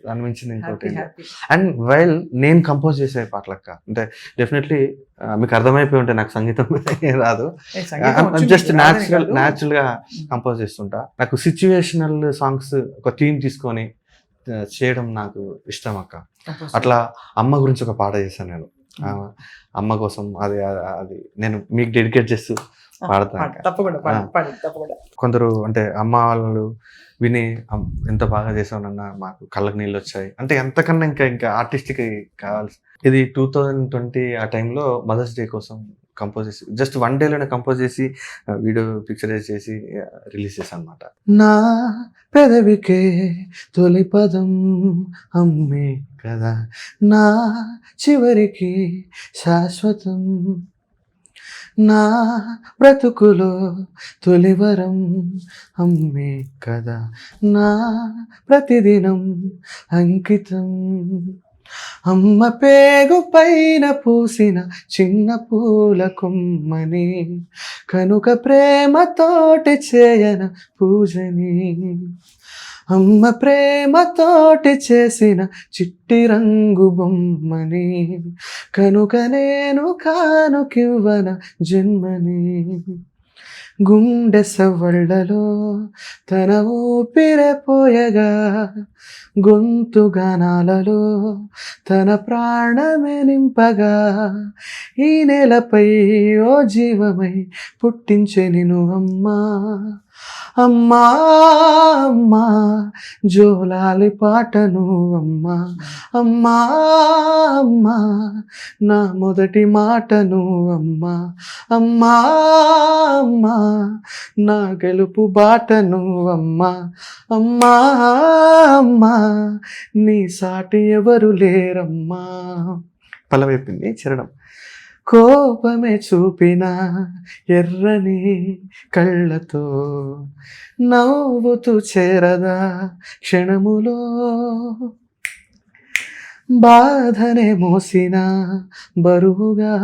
దాని మించింది ఇంకోటి. అండ్ వైల్ నేను కంపోజ్ చేసే పాటలక్క అంటే డెఫినెట్లీ మీకు అర్థమైపోయి ఉంటే నాకు సంగీతం రాదు, జస్ట్ న్యాచురల్ గా కంపోజ్ చేస్తుంటా. నాకు సిచ్యువేషనల్ సాంగ్స్ ఒక థీమ్ తీసుకొని చేయడం నాకు ఇష్టం అక్క. అట్లా అమ్మ గురించి ఒక పాట చేశాను నేను, అమ్మ కోసం. అది నేను మీకు డెడికేట్ చేస్తూ పాడతాను. కొందరు అంటే అమ్మ వాళ్ళు విని ఎంత బాగా చేసావునన్న మాకు కళ్ళకి నీళ్ళు వచ్చాయి అంటే ఎంతకన్నా ఇంకా ఆర్టిస్ట్కి కావాల్సి. ఇది 2020 ఆ టైంలో మదర్స్ డే కోసం కంపోజ్ చేసి జస్ట్ 1 డేలోనే కంపోజ్ చేసి వీడియో పిక్చరైజ్ చేసి రిలీజ్ చేశాను అనమాట. నా పెదవికే తొలి పదం అమ్మే కదా, నా చివరికి శాశ్వతం, నా బ్రతుకులో తొలివరం అమ్మే కదా, నా ప్రతిదినం అంకితం. అమ్మ పేగు పైన పూసిన చిన్న పూల కొమ్మని, కనుక ప్రేమతోటి చేయన పూజని, అమ్మ ప్రేమతోటి చేసిన చిట్టి రంగు బొమ్మని, కనుక నేను కానుకివ్వన జన్మని. గుండె సవ్వళ్ళలో తన ఊపిరిపోయగా, గొంతు గానాలలో తన ప్రాణమే నింపగా, ఈ నేలపై ఓ జీవమై పుట్టించే నిన్ను అమ్మా. అమ్మా అమ్మా జోలాలి పాటను అమ్మా, అమ్మా అమ్మా నా మొదటి మాటను అమ్మా, అమ్మా అమ్మా నా గెలుపు బాటను అమ్మా, అమ్మా అమ్మా నీ సాటి ఎవరు లేరమ్మా. పల్లవైపోయింది చరణం. కోపమే చూపిన ఎర్రని కళ్ళతో నవ్వుతూ చేరదా క్షణములో, బాధనే మోసిన బరువుగా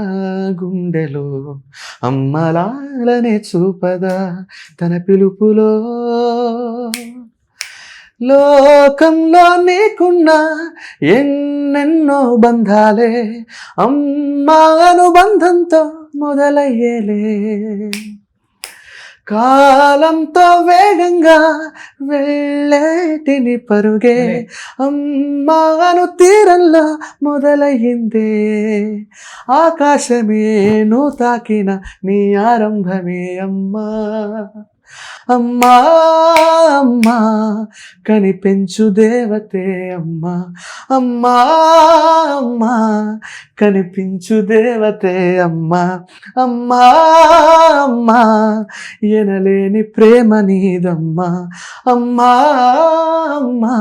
గుండెలో, అమ్మలాలనే చూపదా తన పిలుపులో. లోకంలో నీకున్న ఎన్నెన్నో బంధాలే అమ్మా అనుబంధంతో మొదలయ్యేలే, కాలంతో వేగంగా వెళ్ళేటిని పరుగే అమ్మాను తీరంలో మొదలయ్యిందే, ఆకాశమే నువ్వు తాకిన నీ ఆరంభమే అమ్మా. అమ్మా అమ్మా కనిపెంచు దేవతే అమ్మా, అమ్మా అమ్మా కనిపించు దేవతే అమ్మా, అమ్మా అమ్మా ఎనలేని ప్రేమ నీదమ్మా, అమ్మా అమ్మా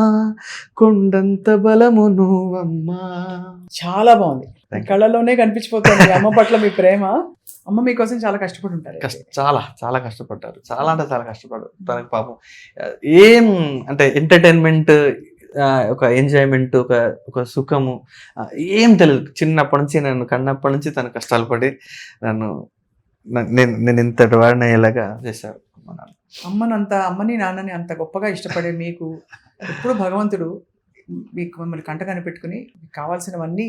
కొండంత బలము నువ్వమ్మా. చాలా బాగుంది, కళ్ళలోనే కనిపించిపోతుంది అమ్మ పట్ల మీ ప్రేమ. అమ్మ మీకోసం చాలా కష్టపడి ఉంటారు. చాలా కష్టపడ్డారు, చాలా అంటే చాలా కష్టపడ్డారు. తనకు పాపం ఏం అంటే ఎంటర్టైన్మెంట్, ఒక ఎంజాయ్మెంట్, ఒక సుఖము ఏం తెలియదు. చిన్నప్పటి నుంచి నేను కన్నప్పటి నుంచి తను కష్టాలు పడి నేను ఇంతటి వాడిని అయ్యేలాగా చేశారు. అమ్మని నాన్నని అంత గొప్పగా ఇష్టపడే మీకు ఎప్పుడు భగవంతుడు మీకు మిమ్మల్ని కంట కనిపెట్టుకుని మీకు కావాల్సినవన్నీ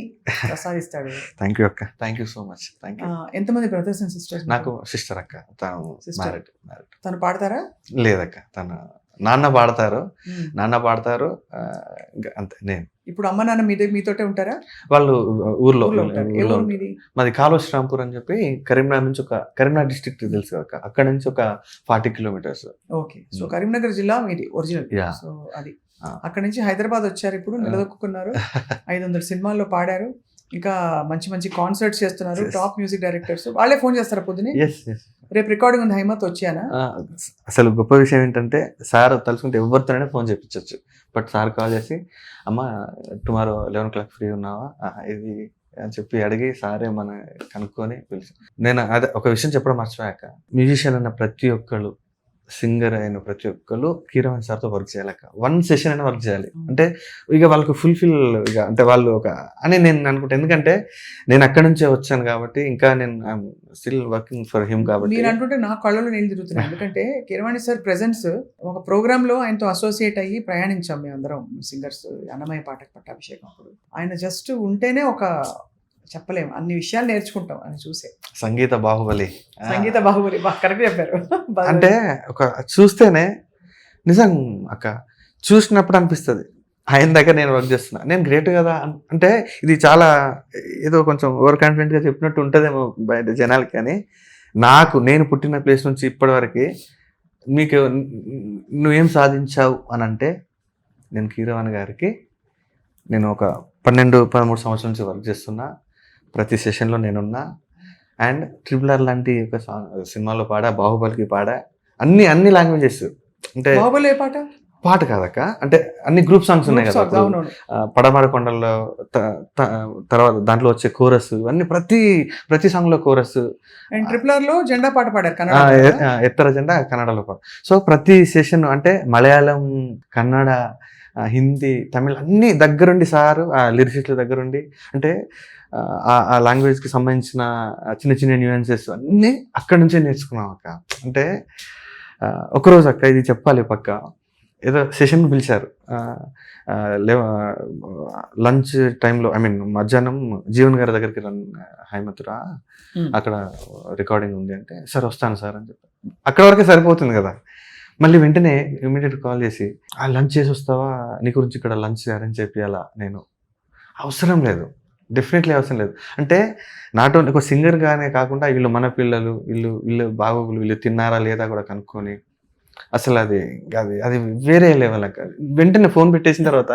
ప్రసాదిస్తాడు. థ్యాంక్ యూ అక్క, thank you so much. Thank you. ఎంతమంది బ్రదర్స్ అండ్ సిస్టర్స్? నాకు సిస్టర్ అక్క, తను పాడతారా? లేదక్క, తను నాన్న పాడతారు అంతే. నేను ఇప్పుడు అమ్మ నాన్న మీతోటే ఉంటారా? వాళ్ళు ఊర్లో. మీది? మాది కాలువ శ్రీరాంపూర్ అని చెప్పి కరీంనగర్ నుంచి కరీంనగర్ డిస్ట్రిక్ట్ తెలుసు కదా, అక్కడ నుంచి ఒక 40 కిలోమీటర్స్. ఓకే, సో కరీంనగర్ జిల్లా మీది ఒరిజినల్. సో అది అక్కడ నుంచి హైదరాబాద్ వచ్చారు, ఇప్పుడు నిలదొక్కున్నారు. 500 సినిమాల్లో పాడారు. ఇంకా మంచి మంచి కాన్సర్ట్స్ చేస్తున్నారు, Yes. Top music directors. వాళ్ళే ఫోన్ చేస్తారా పొద్దునే? Yes yes. రేపు రికార్డింగ్ ఉంది హైమత్ వచ్చానా? అసలు గొప్ప విషయం ఏంటంటే సార్ తలుచుకుంటే ఎవరితోనైనా ఫోన్ చేయించవచ్చు. బట్ సార్ కాల్ చేసి అమ్మ టుమారో 11 o'clock ఫ్రీ ఉన్నావా ఇది అని చెప్పి అడిగి సారే మన కనుక్కొని పిలిచి. నేను అదే ఒక విషయం చెప్పడం మర్చిపోయాక, మ్యూజిషియన్ అన్న ప్రతి ఒక్కళ్ళు, సింగర్ అయిన ప్రతి ఒక్కళ్ళు కీరవాణి సార్తో వర్క్ చేయాలక. 1 session అయినా వర్క్ చేయాలి. అంటే ఇక వాళ్ళకు ఫుల్ఫిల్ ఇక అంటే వాళ్ళు ఒక అని నేను అనుకుంటా. ఎందుకంటే నేను అక్కడి నుంచే వచ్చాను కాబట్టి, ఇంకా నేను I'm still working for him కాబట్టి. మీరు అంటుంటే నా కళ్ళలో నీళ్ళు తిరుగుతున్నాయి. ఎందుకంటే కీరవాణి సార్ ప్రెజెన్స్ ఒక ప్రోగ్రామ్ లో ఆయనతో అసోసియేట్ అయ్యి ప్రయాణించాం మేము అందరం సింగర్స్, అన్నమయ్య పాటకు పట్టాభిషేకం అప్పుడు. ఆయన జస్ట్ ఉంటేనే ఒక చెప్పలేము అన్ని విషయాలు నేర్చుకుంటాం అని చూసే. సంగీత బాహుబలి. సంగీత బాహుబలి కరెక్ట్ చెప్పారు. అంటే ఒక చూస్తేనే నిజం అక్క, చూసినప్పుడు అనిపిస్తుంది ఆయన దగ్గర నేను వర్క్ చేస్తున్నా, నేను గ్రేట్ కదా. అంటే ఇది చాలా ఏదో కొంచెం ఓవర్ కాన్ఫిడెంట్గా చెప్పినట్టు ఉంటుందేమో బయట జనాలకి, కానీ నేను పుట్టిన ప్లేస్ నుంచి ఇప్పటివరకు మీకు నువ్వేం సాధించావు అని అంటే, నేను కీరవాణి గారికి నేను ఒక 12-13 సంవత్సరాల నుంచి వర్క్ చేస్తున్నా. ప్రతి సెషన్లో నేనున్నా. అండ్ RRR లాంటి ఒక సినిమాలో పాడా, బాహుబలికి పాడా, అన్ని లాంగ్వేజెస్. అంటే బాహుబలి ఏ పాట? పాట కాదక్క, అంటే అన్ని గ్రూప్ సాంగ్స్ ఉన్నాయి కదా. అవునవును. పడమర కొండల్లో తర్వాత దాంట్లో వచ్చే కోరస్, ఇవన్నీ ప్రతి సాంగ్ లో కోరస్. అండ్ RRR లో జెండా పాట పాడారు కన్నడ. ఎత్తర జెండా కన్నడలో పాట. సో ప్రతి సెషన్ అంటే మలయాళం, కన్నడ, హిందీ, తమిళ్ అన్ని దగ్గరుండి సారు ఆ లిరిసిస్ట్ల దగ్గరుండి, అంటే ఆ లాంగ్వేజ్కి సంబంధించిన చిన్న చిన్న న్యూయన్సెస్ అన్నీ అక్కడి నుంచే నేర్చుకున్నాం అక్క. అంటే ఒకరోజు అక్క ఇది చెప్పాలి పక్క, ఏదో సెషన్ పిలిచారు లంచ్ టైంలో, ఐ మీన్ మధ్యాహ్నం జీవన్ గారి దగ్గరికి హైమతురా అక్కడ రికార్డింగ్ ఉంది అంటే, సార్ వస్తాను సార్ అని చెప్పి. అక్కడ వరకే సరిపోతుంది కదా. మళ్ళీ వెంటనే ఇమీడియట్ కాల్ చేసి లంచ్ చేసి వస్తావా, నీ గురించి ఇక్కడ లంచ్ అరేంజ్ చేయాలా. నేను అవసరం లేదు, డెఫినెట్లీ అవసరం లేదు. అంటే నాట్ ఓన్లీ ఒక సింగర్గానే కాకుండా వీళ్ళు మన పిల్లలు, వీళ్ళు బాగోగులు, వీళ్ళు తిన్నారా లేదా కూడా కనుక్కొని, అసలు అది వేరే లెవెల్ అక్క. వెంటనే ఫోన్ పెట్టేసిన తర్వాత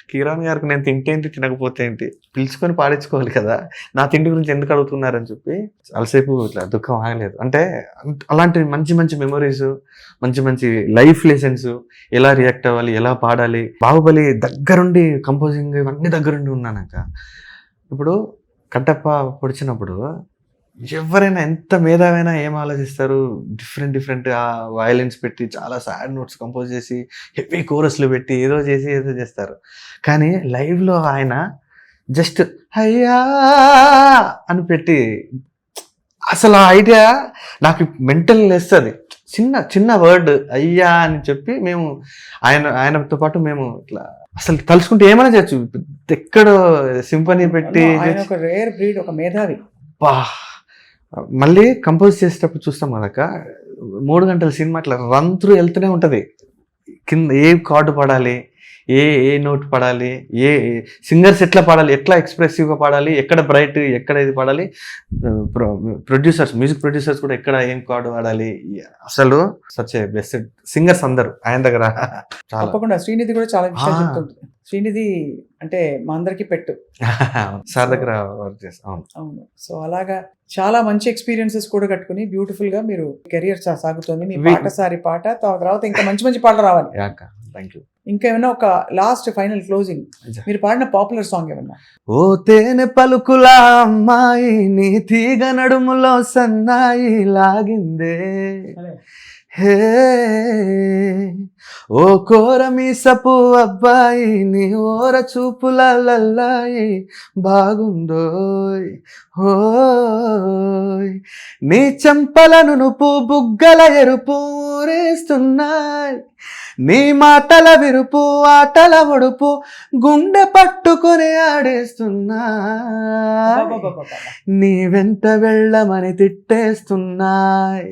కీరవాణి గారికి నేను తింటేంటి తినకపోతే ఏంటి, పిలుచుకొని పాడించుకోవాలి కదా, నా తిండి గురించి ఎందుకు అడుగుతున్నారని చెప్పి అలసేపు ఇట్లా దుఃఖం ఆగలేదు. అంటే అలాంటి మంచి మంచి మెమరీస్, మంచి లైఫ్ లెసన్స్, ఎలా రియాక్ట్ అవ్వాలి, ఎలా పాడాలి. బాహుబలి దగ్గరుండి కంపోజింగ్ ఇవన్నీ దగ్గరుండి ఉన్నానక్క. ఇప్పుడు కట్టప్ప పొడిచినప్పుడు ఎవరైనా ఎంత మేధావైనా ఏం ఆలోచిస్తారు, డిఫరెంట్ ఆ వయలెన్స్ పెట్టి చాలా సాడ్ నోట్స్ కంపోజ్ చేసి హెవీ కోరస్లు పెట్టి ఏదో చేస్తారు. కానీ లైవ్లో ఆయన జస్ట్ అయ్యా అని పెట్టి, అసలు ఆ ఐడియా నాకు మెంటల్ వేస్తుంది. చిన్న వర్డ్ అయ్యా అని చెప్పి మేము ఆయనతో పాటు మేము ఇట్లా అసలు తలుచుకుంటే ఏమైనా చేయొచ్చు. ఎక్కడో సింఫనీ పెట్టి ఒక రేర్ బ్రీడ్, ఒక మేధావి. మళ్ళీ కంపోజ్ చేసేటప్పుడు చూస్తాం కదక్క, 3 గంటల సినిమా అట్లా రన్ త్రూ వెళ్తూనే ఉంటుంది. కింద ఏ కార్డు పడాలి, ఏ నోట్ పడాలి, ఏ సింగర్స్ ఎట్లా పాడాలి, ఎట్లా ఎక్స్ప్రెసివ్గా పాడాలి, ఎక్కడ బ్రైట్, ఎక్కడ ఇది పాడాలి, మ్యూజిక్ ప్రొడ్యూసర్స్ కూడా ఎక్కడ ఏం కార్డు వాడాలి. అసలు సచ్ ఏ బెస్ట్ సింగర్స్ అందరు ఆయన దగ్గర. తప్పకుండా శ్రీనిధి కూడా చాలా విషయాలు చెప్తుంటుంది. శ్రీనిధి అంటే మా అందరికి పెట్టు సార్ దగ్గర వర్క్ చేస్తాం. అవును. సో అలాగా చాలా మంచి ఎక్స్పీరియన్సెస్ కూడా కట్టుకుని బ్యూటిఫుల్ గా మీరు కెరియర్ సాగుతుంది. మీ పాటసారి పాట తర్వాత ఇంకా మంచి పాటలు రావాలి. Thank you. ఇంకా ఏమన్నా ఒక లాస్ట్ ఫైనల్ క్లోజింగ్, మీరు పాడిన పాపులర్ సాంగ్ ఏమన్నా? ఓ తేనె పలుకుల అమ్మాయి, నీ తీగ నడుములో సన్నాయి లాగిందే, హే ఓ కోర మీసపు అబ్బాయి, నీ ఓర చూపుల లల్లాయి బాగుందోయ్, హోయ్ నీ చెంపలను నుపు బుగ్గల ఎరుపు ఊరేస్తున్నాయి, నీ మాటల విరుపు ఆటల ఒడుపు గుండె పట్టుకొని ఆడేస్తున్నా, నీ వెంట వెళ్ళమని తిట్టేస్తున్నాయి,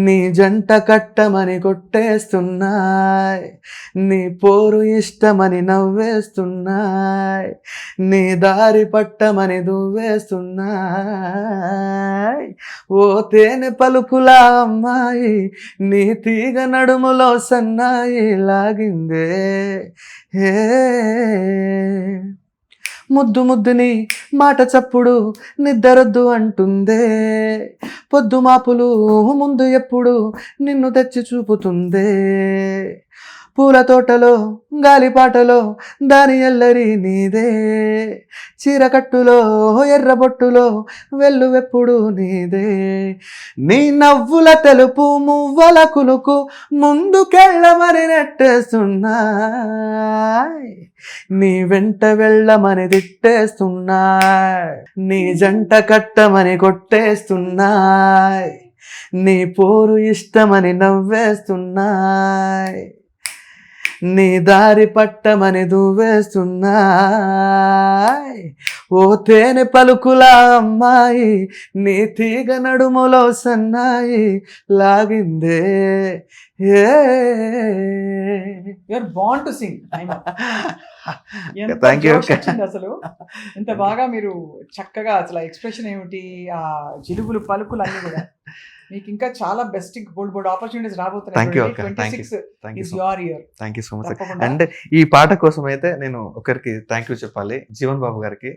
నీ జంట కట్టమని కొట్టేస్తున్నాయి, నీ పోరు ఇష్టమని నవ్వేస్తున్నాయి, నీ దారి పట్టమని దువ్వేస్తున్నాయి, ఓ తేనె పలుకుల అమ్మాయి, నీ తీగ నడుములో సన్నాయి లాగిందే, హే ముద్దు ముద్దుని మాట చప్పుడు నిద్రొద్దు అంటుందే, పొద్దు మాపులు ముందు ఎప్పుడు నిన్ను తెచ్చి చూపుతుందే, పూల తోటలో గాలిపాటలో దాని ఎల్లరి నీదే, చీరకట్టులో ఎర్రబొట్టులో వెల్లువెప్పుడు నీదే, నీ నవ్వుల తెలుపు మువ్వల కులుకు ముందుకెళ్ళమని నెట్టేస్తున్నా, నీ వెంట వెళ్ళమని తిట్టేస్తున్నా, నీ జంట కట్టమని కొట్టేస్తున్నా, నీ పోరు ఇష్టమని నవ్వేస్తున్నా, నీ దారి పట్టమని దువ్వేస్తున్నా, ఓ తేనె పలుకుల అమ్మాయి నీ తీగ నడుములో సన్నాయి లాగిందే, you're born to sing. Thank you. అసలు ఎంత బాగా మీరు చక్కగా అసలు ఎక్స్ప్రెషన్ ఏమిటి, ఆ జిలుగులు పలుకులు అన్ని కూడా మీకు ఇంకా చాలా best bold opportunities Thank you, అక్క. రాబోతున్నాయి. Thank you. 26 thank you is so your year. Thank you so much. తప్పకుండా. అండ్ ఈ పాట కోసం అయితే నేను ఒకరికి థ్యాంక్ యూ చెప్పాలి, జీవన్ బాబు గారికి.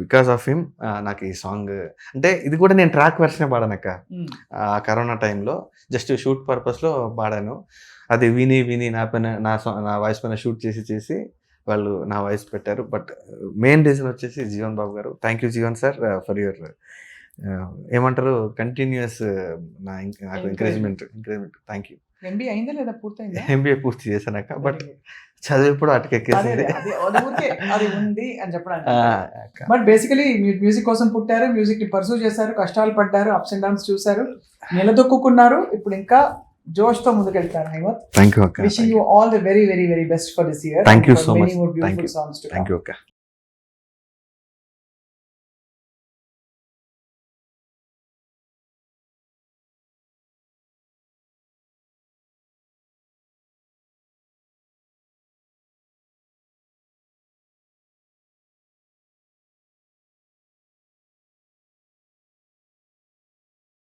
బికాస్ ఆఫ్ హిమ్ నాకు ఈ సాంగ్, అంటే ఇది కూడా నేను ట్రాక్ వెర్షనే పాడానక్క. Mm. ఆ కరోనా టైంలో జస్ట్ షూట్ పర్పస్లో పాడాను. అది విని విని నా పైన నా వాయిస్ పైన షూట్ చేసి వాళ్ళు నా వాయిస్ పెట్టారు. బట్ మెయిన్ రీజన్ వచ్చేసి జీవన్ బాబు గారు. Thank you Jeevan sir for your ఏమంటారు కంటిన్యూస్ నాకు ఎంకరేజ్మెంట్. Thank you. MBA అయిందా లేదా పూర్తయిందా? ఎంబీఏ పూర్తి చేశానక్క. బట్ చదువు ఇప్పుడు అదే అటుకెక్కేసింది. అది ఊరికే అది ఉంది అని చెప్పడానికి. బట్ బేసికలీ మీరు మ్యూజిక్ కోసం పుట్టారు, మ్యూజిక్ ని పర్సూ చేశారు, కష్టాలు పడ్డారు, అప్స్ అండ్ డౌన్స్ చూశారు, నిలదొక్కున్నారు. ఇప్పుడు ఇంకా జోష్ తో ముందుకెళ్తారు. హైమత్, థ్యాంక్ యూ అక్క. Wishing you all the very very very best for this year. Thank you so much. Many more Thank beautiful you. songs to come. Thank you అక్క.